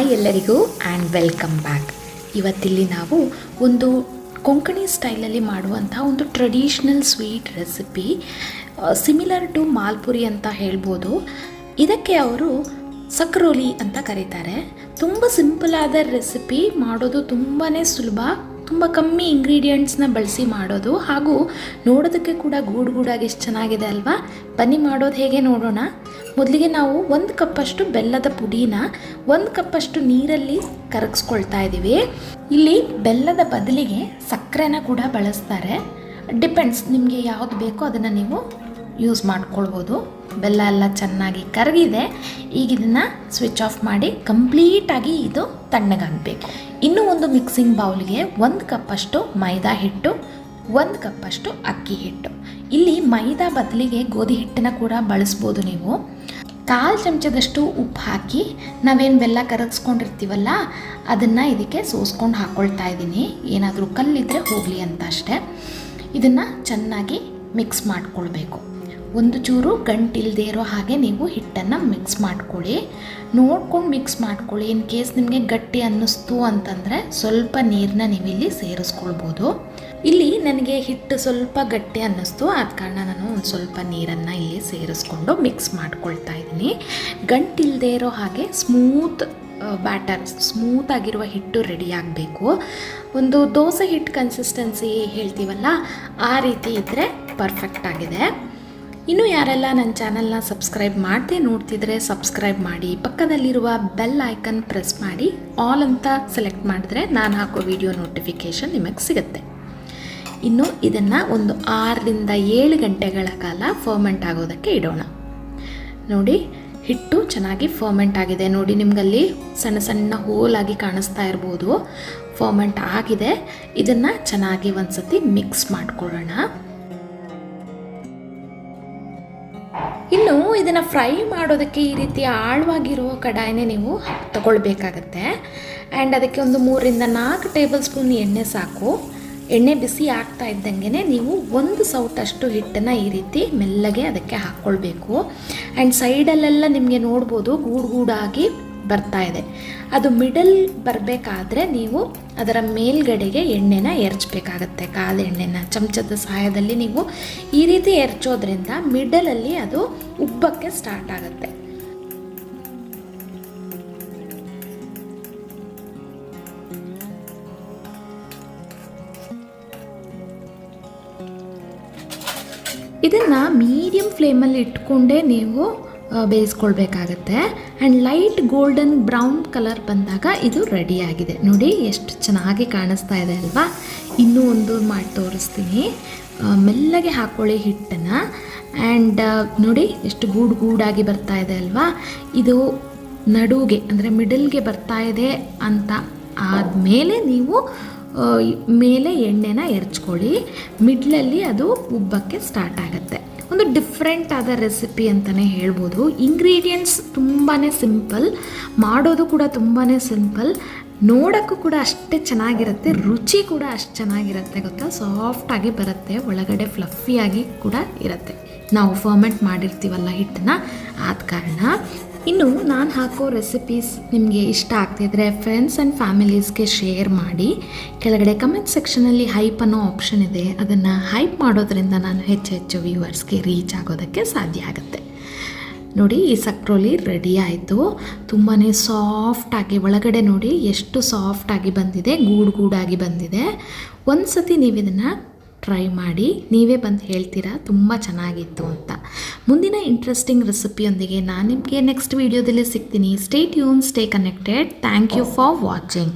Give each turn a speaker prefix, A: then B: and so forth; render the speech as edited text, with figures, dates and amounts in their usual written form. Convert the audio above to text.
A: Hi ಎಲ್ಲರಿಗೂ and welcome back. ಇವತ್ತಿಲ್ಲಿ ನಾವು ಒಂದು ಕೊಂಕಣಿ ಸ್ಟೈಲಲ್ಲಿ ಮಾಡುವಂಥ ಒಂದು traditional sweet recipe, similar to malpuri ಅಂತ ಹೇಳ್ಬೋದು. ಇದಕ್ಕೆ ಅವರು ಸಕ್ರೋಲಿ ಅಂತ ಕರೀತಾರೆ. ತುಂಬ ಸಿಂಪಲಾದ ರೆಸಿಪಿ, ಮಾಡೋದು ತುಂಬಾ ಸುಲಭ, ತುಂಬ ಕಮ್ಮಿ ಇಂಗ್ರೀಡಿಯೆಂಟ್ಸ್ನ ಬಳಸಿ ಮಾಡೋದು, ಹಾಗೂ ನೋಡೋದಕ್ಕೆ ಕೂಡ ಗೂಡಾಗಿ ಎಷ್ಟು ಚೆನ್ನಾಗಿದೆ ಅಲ್ವಾ. ಬನ್ನಿ ಮಾಡೋದು ಹೇಗೆ ನೋಡೋಣ. ಮೊದಲಿಗೆ ನಾವು 1 ಕಪ್ಪಷ್ಟು ಬೆಲ್ಲದ ಪುಡಿನ 1 ಕಪ್ಪಷ್ಟು ನೀರಲ್ಲಿ ಕರಗಿಸ್ಕೊಳ್ತಾ ಇದ್ದೀವಿ. ಇಲ್ಲಿ ಬೆಲ್ಲದ ಬದಲಿಗೆ ಸಕ್ಕರೆನ ಕೂಡ ಬಳಸ್ತಾರೆ. ಡಿಪೆಂಡ್ಸ್, ನಿಮಗೆ ಯಾವುದು ಬೇಕೋ ಅದನ್ನು ನೀವು ಯೂಸ್ ಮಾಡ್ಕೊಳ್ಬೋದು. ಬೆಲ್ಲ ಎಲ್ಲ ಚೆನ್ನಾಗಿ ಕರಗಿದೆ. ಈಗ ಇದನ್ನು ಸ್ವಿಚ್ ಆಫ್ ಮಾಡಿ ಕಂಪ್ಲೀಟಾಗಿ ಇದು ತಣ್ಣಗಾಗಬೇಕು. ಇನ್ನೂ ಒಂದು ಮಿಕ್ಸಿಂಗ್ ಬೌಲ್ಗೆ 1 ಕಪ್ಪಷ್ಟು ಮೈದಾ ಹಿಟ್ಟು, 1 ಕಪ್ಪಷ್ಟು ಅಕ್ಕಿ ಹಿಟ್ಟು. ಇಲ್ಲಿ ಮೈದಾ ಬದಲಿಗೆ ಗೋಧಿ ಹಿಟ್ಟನ್ನು ಕೂಡ ಬಳಸ್ಬೋದು ನೀವು. 1/4 ಚಮಚದಷ್ಟು ಉಪ್ಪು ಹಾಕಿ ನಾವೇನು ಬೆಲ್ಲ ಕರಗಿಸ್ಕೊಂಡಿರ್ತೀವಲ್ಲ ಅದನ್ನು ಇದಕ್ಕೆ ಸೋಸ್ಕೊಂಡು ಹಾಕ್ಕೊಳ್ತಾ ಇದ್ದೀನಿ. ಏನಾದರೂ ಕಲ್ಲಿದ್ದರೆ ಹೋಗಲಿ ಅಂತ ಅಷ್ಟೇ. ಇದನ್ನು ಚೆನ್ನಾಗಿ ಮಿಕ್ಸ್ ಮಾಡ್ಕೊಳ್ಬೇಕು. ಒಂದು ಚೂರು ಗಂಟಿಲ್ಲದೆ ಇರೋ ಹಾಗೆ ನೀವು ಹಿಟ್ಟನ್ನು ಮಿಕ್ಸ್ ಮಾಡ್ಕೊಳ್ಳಿ. ನೋಡ್ಕೊಂಡು ಮಿಕ್ಸ್ ಮಾಡ್ಕೊಳ್ಳಿ. ಇನ್ ಕೇಸ್ ನಿಮಗೆ ಗಟ್ಟಿ ಅನ್ನಿಸ್ತು ಅಂತಂದರೆ ಸ್ವಲ್ಪ ನೀರನ್ನ ನೀವಿಲ್ಲಿ ಸೇರಿಸ್ಕೊಳ್ಬೋದು. ಇಲ್ಲಿ ನನಗೆ ಹಿಟ್ಟು ಸ್ವಲ್ಪ ಗಟ್ಟಿ ಅನ್ನಿಸ್ತು, ಆದ ಕಾರಣ ನಾನು ಒಂದು ಸ್ವಲ್ಪ ನೀರನ್ನು ಇಲ್ಲಿ ಸೇರಿಸ್ಕೊಂಡು ಮಿಕ್ಸ್ ಮಾಡ್ಕೊಳ್ತಾ ಇದ್ದೀನಿ. ಗಂಟಿಲ್ಲದೆ ಇರೋ ಹಾಗೆ ಸ್ಮೂತ್ ಬ್ಯಾಟರ್, ಸ್ಮೂತಾಗಿರುವ ಹಿಟ್ಟು ರೆಡಿ ಆಗಬೇಕು. ಒಂದು ದೋಸೆ ಹಿಟ್ಟು ಕನ್ಸಿಸ್ಟೆನ್ಸಿ ಹೇಳ್ತೀವಲ್ಲ, ಆ ರೀತಿ ಇದ್ದರೆ ಪರ್ಫೆಕ್ಟ್ ಆಗಿದೆ. ಇನ್ನು ಯಾರೆಲ್ಲ ನನ್ನ ಚಾನಲ್ನ ಸಬ್ಸ್ಕ್ರೈಬ್ ಮಾಡದೆ ನೋಡ್ತಿದ್ರೆ ಸಬ್ಸ್ಕ್ರೈಬ್ ಮಾಡಿ, ಪಕ್ಕದಲ್ಲಿರುವ ಬೆಲ್ ಐಕನ್ ಪ್ರೆಸ್ ಮಾಡಿ ಆಲ್ ಅಂತ ಸೆಲೆಕ್ಟ್ ಮಾಡಿದ್ರೆ ನಾನು ಹಾಕೋ ವಿಡಿಯೋ ನೋಟಿಫಿಕೇಷನ್ ನಿಮಗೆ ಸಿಗುತ್ತೆ. ಇನ್ನು ಇದನ್ನು ಒಂದು 6ರಿಂದ 7 ಗಂಟೆಗಳ ಕಾಲ ಫರ್ಮೆಂಟ್ ಆಗೋದಕ್ಕೆ ಇಡೋಣ. ನೋಡಿ, ಹಿಟ್ಟು ಚೆನ್ನಾಗಿ ಫರ್ಮೆಂಟ್ ಆಗಿದೆ. ನೋಡಿ, ನಿಮಗಲ್ಲಿ ಸಣ್ಣ ಸಣ್ಣ ಹೋಲಾಗಿ ಕಾಣಿಸ್ತಾ ಇರ್ಬೋದು. ಫರ್ಮೆಂಟ್ ಆಗಿದೆ. ಇದನ್ನು ಚೆನ್ನಾಗಿ ಒಂದು ಸತಿ ಮಿಕ್ಸ್ ಮಾಡ್ಕೊಳ್ಳೋಣ. ಇನ್ನು ಇದನ್ನು ಫ್ರೈ ಮಾಡೋದಕ್ಕೆ ಈ ರೀತಿ ಆಳವಾಗಿರುವ ಕಡಾಯಿನೇ ನೀವು ತಗೊಳ್ಬೇಕಾಗತ್ತೆ. ಆ್ಯಂಡ್ ಅದಕ್ಕೆ ಒಂದು 3ರಿಂದ 4 ಟೇಬಲ್ ಸ್ಪೂನ್ ಎಣ್ಣೆ ಸಾಕು. ಎಣ್ಣೆ ಬಿಸಿ ಆಗ್ತಾ ಇದ್ದಂಗೆ ನೀವು 1 ಸೌಟಷ್ಟು ಹಿಟ್ಟನ್ನು ಈ ರೀತಿ ಮೆಲ್ಲಗೆ ಅದಕ್ಕೆ ಹಾಕ್ಕೊಳ್ಬೇಕು. ಆ್ಯಂಡ್ ಸೈಡಲ್ಲೆಲ್ಲ ನಿಮಗೆ ನೋಡ್ಬೋದು ಗೂಡಾಗಿ ಬರ್ತಾ ಇದೆ. ಅದು ಮಿಡಲ್ ಬರಬೇಕಾದ್ರೆ ನೀವು ಅದರ ಮೇಲ್ಗಡೆಗೆ ಎಣ್ಣೆನ ಎರಚಬೇಕಾಗತ್ತೆ. ಕಾದ ಎಣ್ಣೆನ ಚಮಚದ ಸಹಾಯದಲ್ಲಿ ನೀವು ಈ ರೀತಿ ಎರಚೋದ್ರಿಂದ ಮಿಡಲಲ್ಲಿ ಅದು ಉಬ್ಬಕ್ಕೆ ಸ್ಟಾರ್ಟ್ ಆಗುತ್ತೆ. ಇದನ್ನು ಮೀಡಿಯಮ್ ಫ್ಲೇಮಲ್ಲಿ ಇಟ್ಕೊಂಡೇ ನೀವು ಬೇಯಿಸ್ಕೊಳ್ಬೇಕಾಗತ್ತೆ. And light golden brown colour ಬಂದಾಗ ಇದು ರೆಡಿಯಾಗಿದೆ. ನೋಡಿ ಎಷ್ಟು ಚೆನ್ನಾಗಿ ಕಾಣಿಸ್ತಾ ಇದೆ ಅಲ್ವಾ. ಇನ್ನೂ ಒಂದು ಮಾಡಿ ತೋರಿಸ್ತೀನಿ. ಮೆಲ್ಲಗೆ ಹಾಕ್ಕೊಳ್ಳಿ ಹಿಟ್ಟನ್ನು. ಆ್ಯಂಡ್ ನೋಡಿ ಎಷ್ಟು ಗೂಡಾಗಿ ಬರ್ತಾ ಇದೆ ಅಲ್ವಾ. ಇದು ನಡುಗೆ ಅಂದರೆ ಮಿಡಲ್ಗೆ ಬರ್ತಾ ಇದೆ ಅಂತ ಆದಮೇಲೆ ನೀವು ಮೇಲೆ ಎಣ್ಣೆನ ಎರಚ್ಕೊಳ್ಳಿ. ಮಿಡ್ಲಲ್ಲಿ ಅದು ಉಬ್ಬಕ್ಕೆ ಸ್ಟಾರ್ಟ್ ಆಗುತ್ತೆ. ಒಂದು ಡಿಫ್ರೆಂಟ್ ಆದ ರೆಸಿಪಿ ಅಂತಲೇ ಹೇಳ್ಬೋದು. ಇಂಗ್ರೀಡಿಯೆಂಟ್ಸ್ ತುಂಬಾ ಸಿಂಪಲ್, ಮಾಡೋದು ಕೂಡ ತುಂಬಾ ಸಿಂಪಲ್, ನೋಡೋಕ್ಕೂ ಕೂಡ ಅಷ್ಟೇ ಚೆನ್ನಾಗಿರುತ್ತೆ, ರುಚಿ ಕೂಡ ಅಷ್ಟು ಚೆನ್ನಾಗಿರುತ್ತೆ ಗೊತ್ತಾ. ಸಾಫ್ಟಾಗಿ ಬರುತ್ತೆ, ಒಳಗಡೆ ಫ್ಲಫಿಯಾಗಿ ಕೂಡ ಇರುತ್ತೆ. ನಾವು ಫರ್ಮೆಂಟ್ ಮಾಡಿರ್ತೀವಲ್ಲ ಹಿಟ್ಟನ್ನ, ಆದ ಕಾರಣ. ಇನ್ನು ನಾನು ಹಾಕೋ ರೆಸಿಪೀಸ್ ನಿಮಗೆ ಇಷ್ಟ ಆಗ್ತಿದ್ರೆ ಫ್ರೆಂಡ್ಸ್ ಆ್ಯಂಡ್ ಫ್ಯಾಮಿಲೀಸ್ಗೆ ಶೇರ್ ಮಾಡಿ. ಕೆಳಗಡೆ ಕಮೆಂಟ್ ಸೆಕ್ಷನಲ್ಲಿ ಹೈಪ್ ಅನ್ನೋ ಆಪ್ಷನ್ ಇದೆ. ಅದನ್ನು ಹೈಪ್ ಮಾಡೋದ್ರಿಂದ ನಾನು ಹೆಚ್ಚು ವ್ಯೂವರ್ಸ್ಗೆ ರೀಚ್ ಆಗೋದಕ್ಕೆ ಸಾಧ್ಯ ಆಗುತ್ತೆ. ನೋಡಿ, ಈ ಸಕ್ರೋಲಿ ರೆಡಿ ಆಯಿತು. ತುಂಬಾ ಸಾಫ್ಟಾಗಿ, ಒಳಗಡೆ ನೋಡಿ ಎಷ್ಟು ಸಾಫ್ಟಾಗಿ ಬಂದಿದೆ, ಗೂಡಾಗಿ ಬಂದಿದೆ. ಒಂದು ಸತಿ ನೀವು ಇದನ್ನು ಟ್ರೈ ಮಾಡಿ, ನೀವೇ ಬಂದು ಹೇಳ್ತೀರಾ ತುಂಬ ಚೆನ್ನಾಗಿತ್ತು ಅಂತ. ಮುಂದಿನ ಇಂಟ್ರೆಸ್ಟಿಂಗ್ ರೆಸಿಪಿಯೊಂದಿಗೆ ನಾನು ನಿಮಗೆ ನೆಕ್ಸ್ಟ್ ವೀಡಿಯೋದಲ್ಲಿ ಸಿಗ್ತೀನಿ. Stay tune, stay connected. Thank you for watching.